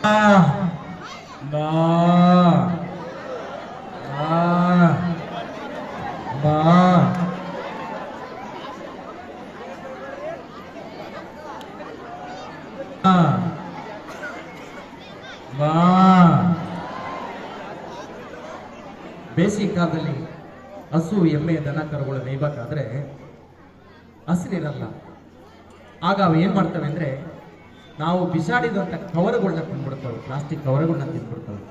ಬಾ ಬಾ ಬಾ. ಬೇಸಿಗೆ ಕಾಲದಲ್ಲಿ ಹಸು ಎಮ್ಮೆ ದನ ಕರುಗಳು ಮೇಯ್ಬೇಕಾದ್ರೆ ಹಸಿರಿರಲ್ಲ. ಆಗ ಅವು ಏನ್ ಮಾಡ್ತವೆ ಅಂದ್ರೆ ನಾವು ಬಿಸಾಡಿದಂತ ಕವರ್ಗಳನ್ನ ತಿಂದ್ಬಿಡ್ತವೆ, ಪ್ಲಾಸ್ಟಿಕ್ ಕವರ್ಗಳನ್ನ ತಿಂದ್ಬಿಡ್ತವೆ.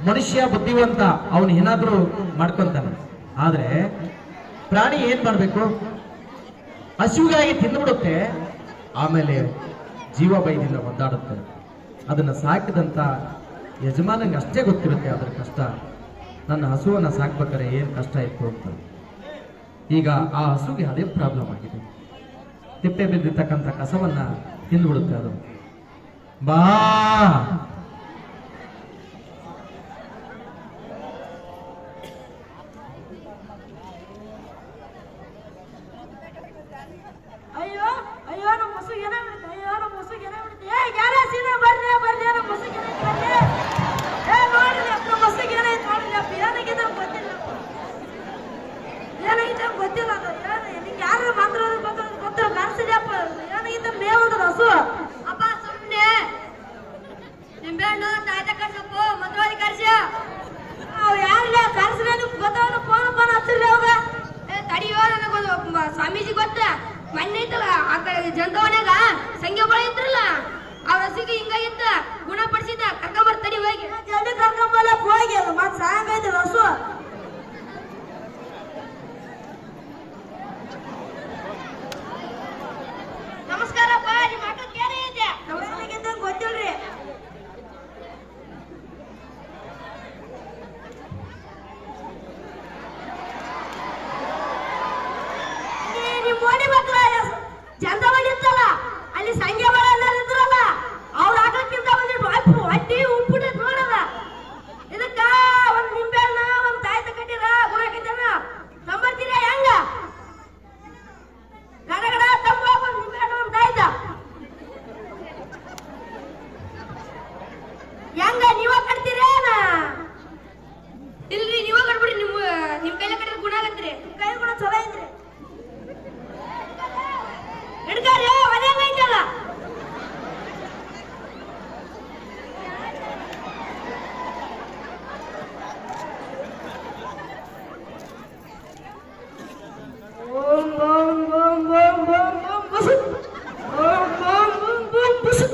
ಮನುಷ್ಯ ಬುದ್ಧಿವಂತ, ಅವನು ಏನಾದ್ರೂ ಮಾಡ್ಕೊಂತಾನೆ. ಆದ್ರೆ ಪ್ರಾಣಿ ಏನ್ ಮಾಡ್ಬೇಕು, ಹಸಿವಿಗಾಗಿ ತಿಂದ್ಬಿಡುತ್ತೆ, ಆಮೇಲೆ ಜೀವ ಬೈದಿಂದ ಒದ್ದಾಡುತ್ತೆ. ಅದನ್ನ ಸಾಕಿದಂತ ಯಜಮಾನಂಗೆ ಅಷ್ಟೇ ಗೊತ್ತಿರುತ್ತೆ ಅದರ ಕಷ್ಟ. ನನ್ನ ಹಸುವನ್ನ ಸಾಕ್ಬೇಕಾರೆ ಏನ್ ಕಷ್ಟ ಇತ್ತು ಅಂತ. ಈಗ ಆ ಹಸುಗೆ ಅದೇ ಪ್ರಾಬ್ಲಮ್ ಆಗಿದೆ. ತಿಪ್ಪೆ ಬಿದ್ದಿರ್ತಕ್ಕಂಥ ಕಸವನ್ನ ತಿಂದ್ಬಿಡುತ್ತೆ ಅದು. ಬಾ ಅಯ್ಯೋ ಅಯ್ಯೋ ನಮ್ಮ ಹಸು ಏನಾಗ್ಬಿಡುತ್ತೆ, ಅಯ್ಯೋ ನಮ್ಮ ಹಸು ಏನಾಗ್ಬಿಡುತ್ತೆ. ಯಾರ ಸೀನಾ ಬರ್ರಿ ಬರ್ರಿ ನಮ್ಮ ಹಸು ಏನಾಗ್ಬಿಡುತ್ತೆ. ನೋಡ್ರಿ ನಮ್ಮ ಹಸು ಏನಾಯ್ತು ನೋಡ್ರಿ ಅಪ್ಪ. ಏನಾಗಿದೆ ಗೊತ್ತಿಲ್ಲ, ಏನಾಗಿದೆ ಗೊತ್ತಿಲ್ಲ. ಅದು ನಿಂಗೆ ಯಾರು ಮಾತ್ರ ಗೊತ್ತಿಲ್ಲ ಕಾಣಿಸಿದ್ಯಪ್ಪ. ಏನಾಗಿದೆ ಮೇವುದ್ರ ಹಸು. ಅಪ್ಪ ಸುಮ್ಮನೆ ನಿಂಬೆಹಣ್ಣು ತಾಯ್ತಕ್ಕ ಸೊಪ್ಪು ಮದುವೆ ಕರ್ಸಿ ಅವ್ ಯಾರಿಲ್ಲ ಕರ್ಸ್ರೆ ಗೊತ್ತವನು ಫೋನ್ ಹಚ್ಚಿರ್ರಿ ಅವಾಗ. ತಡಿಯೋ ನನಗೊಂದು ಸ್ವಾಮೀಜಿ ಗೊತ್ತ. ಮೊನ್ನೆ ಐತಲ್ಲ ಆ ಕಡೆ ಜಂತವನ್ಯಾಗ ಸಂಖ್ಯೆ ಬಳ ಇದ್ರಲ್ಲ, ಅವ್ರ ಹಸಿಗೆ ಹಿಂಗಾಗಿತ್ತ ಗುಣಪಡಿಸಿದ. ಕರ್ಕೊಂಬರ್ತಡಿ ಹೋಗಿ ಜಲ್ದಿ ಕರ್ಕೊಂಬಲ್ಲ ಹೋಗಿ. ಅದು ಮತ್ತೆ ಸಾಯಂಗೈತದ ಹಸು. ನಮಸ್ಕಾರಪ್ಪ, ನಿಮ್ಮ ಆಟೋಕ್ಕೆ ಏನೈತೆ? ನಮಸ್ಕಾರಕ್ಕಿಂತ ಗೊತ್ತಿಲ್ರಿ. ಮೋಡಿ ಮಕ್ಕಳ ಚಂದವಳ್ಳಿ ಇತ್ತಲ್ಲ, ಅಲ್ಲಿ ಸಂಖ್ಯೆ ಬಳ ಇದ್ರಲ್ಲ, ಅವ್ರ ಆಟಕ್ಕಿಂತ ಬಂದಿಟ್ಟು ಹೊಟ್ಟಿ ಉಪ್ಪಿಟ್ಟು ನೋಡದ. ಇದಕ್ಕ ಒಂದ್ ನಿಂಬೆಹಣ್ಣ ಒಂದ್ ತಾಯ್ತ ಕಟ್ಟಿರ ಗುಣಕಿದ್ದಾನ ತಂಬರ್ತೀರ ಹೆಂಗ? ಗಡಗಡ ತಂಬ ಒಂದ್ ನಿಂಬೆಹಣ್ಣು ಒಂದ್ ತಾಯ್ತ ಹೆಂಗ? ನೀವ ಕಟ್ತೀರೇನ? ಇಲ್ರಿ ನೀವ ಕಟ್ಬಿಡ್ರಿ. ನಿಮ್ ಕೈಲ ಕಟ್ಟಿದ್ರೆ ಗುಣ ಆಗತ್ರಿ. ಕೈ ಗುಣ ಚಲೋ ಐತ್ರಿ. ಹಿಡ್ಕಾರಿ ಅದೇನೈತಲ್ಲ. ಓಂ ಓಂ ಓಂ ಓಂ ಓಂ ಓಂ ಬಸು ಓಂ ಓಂ ಓಂ ಓಂ ಬಸು.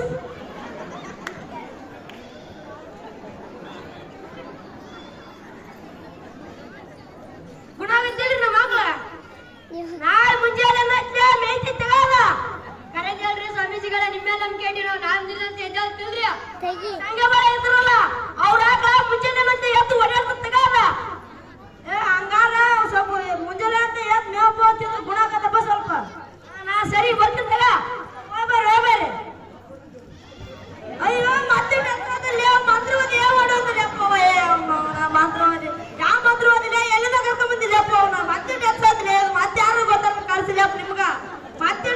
ಗುಣ ಆಗತ್ತೇಳಿ ನಮ್ಮ ಮಕ್ಳ. ನಾಳೆ ಮುಂಜಾನೆ ಮೇಯ್ತಿ ತಗೋಲ್ಲ. ಕರೆಕ್ಟ್ ಹೇಳ್ರಿ ಸ್ವಾಮೀಜಿಗಳ, ನಿಮ್ಮೆಲ್ಲ ನಂಬಿಕೆ ಇಟ್ಟಿರೋ. ನಾನ್ ಎದ್ದೇಳ್ತಿಲ್ರಿ ಹಂಗೆ ಬರ ಇದ್ರಲ್ಲ ಅವ್ರ ಮುಂಜಾನೆ ಮತ್ತೆ ಎದ್ದು ಒಡ್ಯಾಡ್ಕೊತ ತಗೋಲ್ಲ. ಹಂಗಾರ ಸ್ವಲ್ಪ ಮುಂಜಾನೆ ಅಂತ ಎದ್ದು ಮೇವ್ ಹೋಗ್ತಿದ್ರು ಗುಣ ಆಗತ್ತಪ್ಪ ಸ್ವಲ್ಪ. ನಾ ಸರಿ ಬರ್ತೀನಿ ತಗ. ಹೋಗ್ಬರ್ರಿ ಹೋಗ್ಬರ್ರಿ. ಅಯ್ಯೋ ಮತ್ತೆ ಮಂತ್ರವಾದಿ ಯಾವ ಮಾಡೋದಿಲ್ಲ ಅಪ್ಪ. ಮಂತ್ರವಾದಿ ಯಾವ ಮಂತ್ರವಾದಿಲ್ಲ, ಎಲ್ಲಿಂದ ಕರ್ಕೊಂಡ್ ಬಂದಿಲ್ಲಪ್ಪ ಅವ್ನ. ಮತ್ತೆ ಡೆತ್ಸಾದ್ರಿ ಮತ್ತೆ ಯಾರು ಗೊತ್ತಾಗ ಕಾಣಿಸಿಲ್ಲಪ್ಪ ನಿಮ್ಗ. ಮತ್ತೆ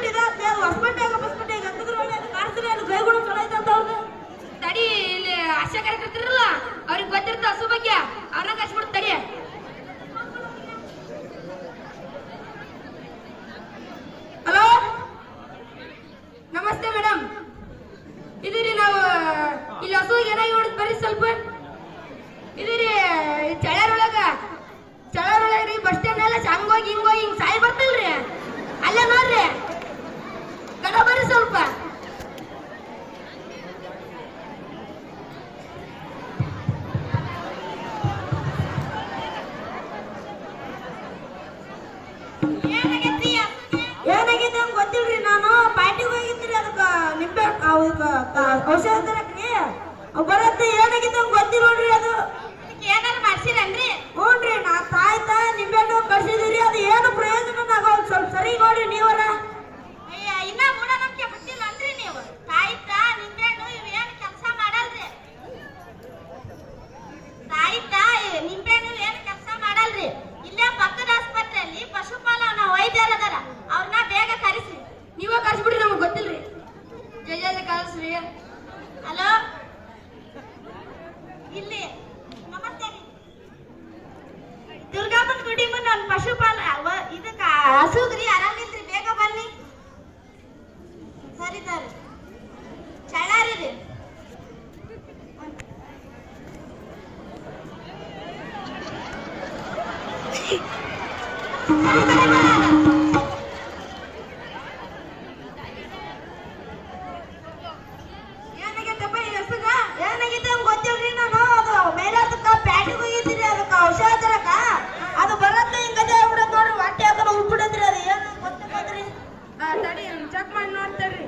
ಹೊಸಪಟ್ಟೆಗ ಬಸ್ಪಟ್ಟೆಗ ಅಂತಂದ್ರೆ ಕಾಣಿಸ್ರಿ. ಅದು ಕೈಗುಣ ಚಲೋ ಐತೆ ಅಂತ ಅವ್ರಿಗೆ. ತಡಿ, ಇಲ್ಲಿ ಆಶಾ ಕಾರ್ಯಕರ್ತರಲ್ಲ ಅವ್ರಿಗೆ ಗೊತ್ತಿರ್ತ ಹಸು ಬಗ್ಗೆ, ಅವ್ರನ್ನ ಕಳ್ಸ್ಬಿಡ್ತು. ತಡಿ. ಹಲೋ ನಮಸ್ತೆ ಮೇಡಮ್. ಇದೀರಿ ನಾವು ಇಲ್ಲಿ ಹಸು ಏನಾಗಿ ನೋಡಿದ್ ಬರ್ರಿ ಸ್ವಲ್ಪ. ಇದೀರಿ ಚಳರೊಳಗ್ರಿ ಬಸ್ ಸ್ಟ್ಯಾಂಡ್ ಎಲ್ಲ ಹಂಗೋಗಿ ಹಿಂಗೋಗಿ ಹಿಂಗ್ ಸಾಯಿ ಬರ್ತಲ್ರಿ, ಅಲ್ಲೇ ನೋಡ್ರಿ. ಗಡ ಬರ್ರಿ ಸ್ವಲ್ಪ. ಏನಾಗೈತೆ ಅಂತ ಗೊತ್ತಿಲ್ರಿ. ನಾನು ಪಾರ್ಟಿಗೆ ಹೋಗಿದ್ರಿ, ಅದಕ್ಕೆ ನಿಂಬೆ ಔಷಧ ತರಕ್ರಿ ಬರತ್ತೆ. ಏನಾಗೈತೆ ಅಂತ ಗೊತ್ತಿಲ್ಲ ನೋಡ್ರಿ. ಅದು ಏನಾರು ಮಾಡ್ಸಿರನ್ರಿ? ಹ್ಞೂನ್ರಿ, ನಾ ತಾಯ್ತ ನಿಂಬೆಹಣ್ಣು ಕಳ್ಸಿದಿರಿ. ಅದು ಏನು ಪ್ರಯೋಜನ ಆಗೋದು ಸ್ವಲ್ಪ ಸರಿ ನೋಡ್ರಿ ನೀವರ. ಅಯ್ಯ ಇನ್ನ ಮೂಢನಂಬಿಕೆ ಬಿಟ್ಟಿಲ್ಲ ಅನ್ರಿ ನೀವು. ತಾಯ್ತ ನಿಂಬೆಹಣ್ಣು ಇವೇನು ಕೆಲಸ ಮಾಡಲ್ರಿ. ತಾಯ್ತ ನಿಂಬೆಹಣ್ಣು ಏನು ಕೆಲಸ ಮಾಡಲ್ರಿ. ಇಲ್ಲೇ ಪಕ್ಕದ ಆಸ್ಪತ್ರೆಯಲ್ಲಿ ಪಶುಪಾಲನಾ ವೈದ್ಯರ ಅದಾರ, ಅವ್ರನ್ನ ಬೇಗ ಕರೆಸ್ರಿ. ನೀವೇ ಕರ್ಸ್ಬಿಡ್ರಿ, ನಮಗೆ ಗೊತ್ತಿಲ್ರಿ. ಜಯ ಕಳಿಸ್ರಿ. ಏನಾಗೈತಪ್ಪ ಈ ಹೆಸಗ ಏನಾಗೈತೆ ಅಂತ ಗೊತ್ತಿಲ್ರಿ ನಾನು ಅದು ಮೇಲೆ ಅದಕ್ಕ ಪ್ಯಾಟಿಗೆ ಹೋಗಿದ್ರಿ ಅದಕ್ಕ ಔಷಧ ತರಕ ಅದು ಬರತ್ತ ಹಿಂಗದೆ ಆಗ್ಬಿಡತ್ ನೋಡ್ರಿ ಹೊಟ್ಟೆ ಹಾಕೊಂಡು ಉಳ್ಬಿಡತ್ರಿ ಅದು ಏನು ಗೊತ್ತಿಲ್ಲದ್ರಿ ತಡಿ ಚೆಕ್ ಮಾಡಿ ನೋಡ್ತೇವ್ರಿ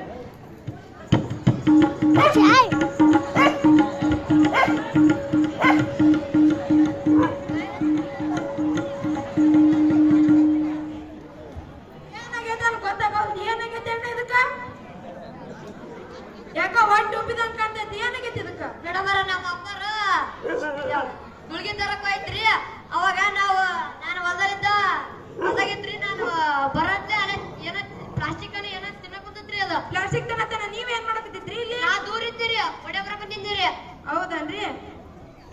ಏನಾಗೈತೆ ಅಂತ ಗೊತ್ತಾಗಲ್ದು ಏನಾಗೈತೆ ಅಣ್ಣ ಇದಕ್ಕ ಯಾಕ ಹೊಟ್ಟೆ ಉಬ್ಬಿದಂಗ ಕಾಣ್ತೈತಿ ಏನಾಗೈತಿ ಇದಕ್ಕ ಮೇಡಮರ ನಮ್ಮ ಅಪ್ಪರ ಗುಳಿಗೆ ತರಕ್ ಹೋಯ್ತ್ರಿ ಅವಾಗ ನಾನು ಹೊಲದಾಗಿದ್ರಿ ನಾನು ಬರತ್ತೆ ಏನ ಪ್ಲಾಸ್ಟಿಕ್ ಅನ್ನ ಏನ ತಿನ್ನಕ್ ಕುಂತೈತ್ರಿ ಅದು ಪ್ಲಾಸ್ಟಿಕ್ ತಿನ್ನತನ ನೀವ್ ಏನ್ ಮಾಡಕತ್ತಿದ್ರಿ ಇಲ್ಲಿ ನಾ ದೂರ ಇದ್ದೀರಿ ಹೊಡೆಬ್ರ ಬಂದಿದ್ದೀರಿ ಹೌದನ್ರಿ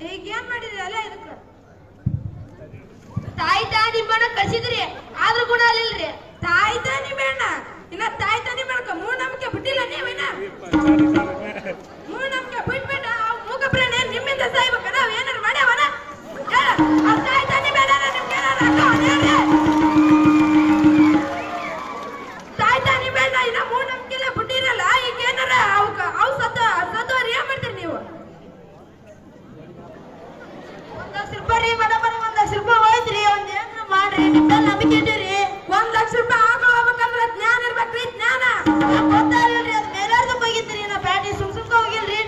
ಈಗ ಏನ್ ಮಾಡಿದ್ರಿ ಅಲ್ಲ ಇದಕ್ಕ ತಾಯಿ ನಿಮ್ಮನ್ನ ಕಳ್ಸಿದ್ರಿ ಆದ್ರೂ ಗುಣ ಅಲ್ಲಿಲ್ರಿ ತಾಯಿ ನಿಮ್ಮಣ್ಣ ಇನ್ನ ತಾಯಿ ನಿಮ್ಮಣ್ಣ ಮೂಢನಂಬಿಕೆ ಬಿಟ್ಟಿಲ್ಲ ನೀವಿನ ಮೂಢನಂಬಿಕೆ ಬಿಟ್ಬಿಟ್ಟ ಮೂಕ ಪ್ರಾಣಿ ನಿಮ್ಮಿಂದ ಸಾಯ್ಬೇಕ ನಾವ್ ಏನಾರು ಮಾಡ್ಯಾವನ ತಾಯಿ ನಿಮ್ಮಣ್ಣ ನಿಮ್ಗೆ ತಾಯಿ ನಿಮ್ಮಣ್ಣ ಇನ್ನ ಮೂಢನಂಬಿಕೆ ಬಿಟ್ಟಿರಲ್ಲ ಈಗ ಏನಾರ ಅವ್ ಸತ್ತೋರಿ ಏನ್ ಮಾಡ್ತೀರಿ ನೀವು ₹1,00,000 ರೀ ಮೇಡಮ್ ₹1,00,000 ಹೋಯ್ತ್ರಿ ಒಂದ್ ಏನ್ರ ಮಾಡ್ರಿ ನಿಮ್ಮಲ್ಲಿ ನಂಬಿಕೆ ಇಟ್ಟಿರಿ ₹1,00,000 ಹೋಗ್ಬೇಕಂದ್ರ ಜ್ಞಾನ ಇರ್ಬೇಕ್ರಿ ಜ್ಞಾನ ಗೊತ್ತಾಗಲ್ರಿ ಅದ್ ಮೇಲಾರ್ದಕ್ ಹೋಗಿದ್ರಿ ನಾ ಪ್ಯಾಟಿ ಸುಮ್ಕ ಹೋಗಿಲ್ರಿ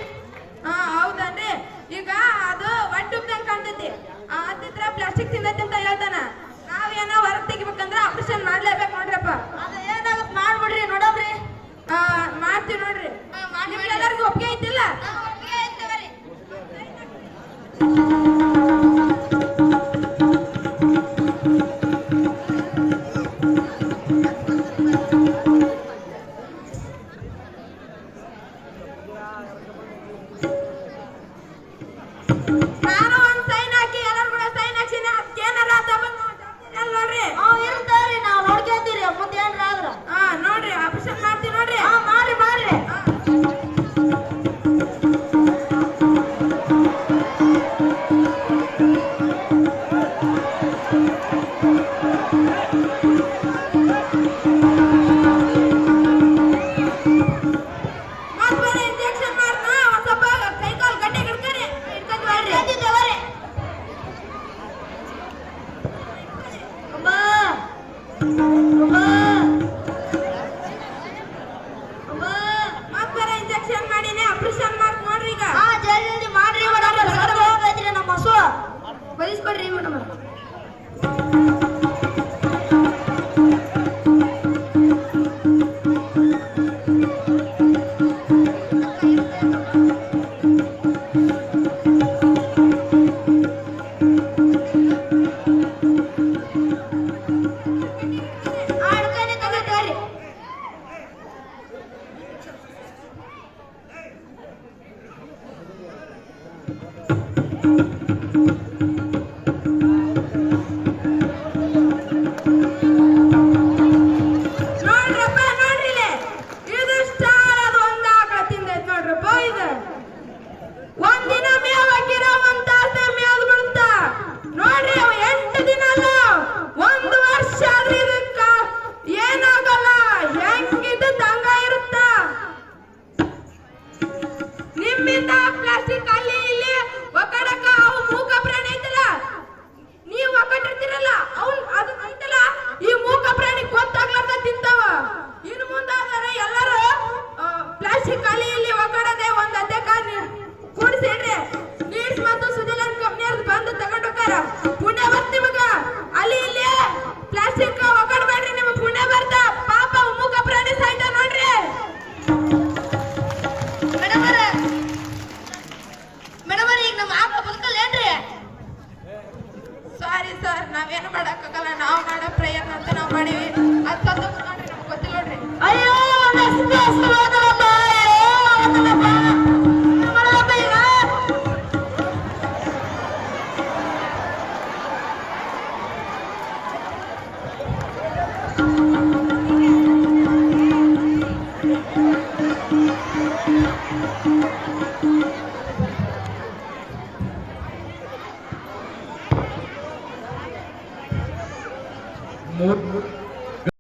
ಹೌದನ್ರಿ ಈಗ ಅದು ಹೊಟ್ಟೆ ಉಬ್ದಂಗ್ ಕಾಣ್ತೈತಿ ಅದಿದ್ರ ಪ್ಲಾಸ್ಟಿಕ್ ತಿನ್ನೈತಿ ಅಂತ ಹೇಳ್ತಾನ ನಾವೇನೋ ಹೊರಗ್ ತೆಗಿಬೇಕಂದ್ರ ಆಪರೇಷನ್ ಮಾಡ್ಲೇಬೇಕು ನೋಡ್ರಪ್ಪ ಅದ ಏನಾಗತ್ ಮಾಡ್ಬಿಡ್ರಿ ನೋಡಮ್ರಿ ಮಾಡ್ತೀವಿ ನೋಡ್ರಿ ನಿಮ್ಗೆಲ್ಲರಿಗೂ ಒಪ್ಪಿಗೆ ಐತಿಲ್ಲ ಒಪ್ಪಿಗೆ ಐತವರಿ ನಾನು ಒಂದ್ ಸೈನ್ ಹಾಕಿ ಎಲ್ಲರೂ ಕೂಡ ಸೈನ್ ಹಾಕ್ಸಿನ ಏನಾರ ನೋಡ್ರಿ ಇರ್ತಾವ್ರಿ ನಾವು ನೋಡ್ಕೊಂತೀರಿ ಮುಂದೆ ಏನ್ರ ಆದ್ರ ನೋಡ್ರಿ ಆಪರೇಷನ್ ಮಾಡ್ತೀವಿ ನೋಡ್ರಿ ಮಾಡ್ರಿ ಮಾಡ್ರಿ ಇಂಜೆಕ್ಷನ್ ಮಾಡ್ತಾ ಒಂದ್ ಸ್ವಲ್ಪ ಕೈ ಕಾಲು ಗಟ್ಟಿ ಹಿಡ್ಕೊಂಡು ಮಾಡ್ರಿ ಅಮ್ಮ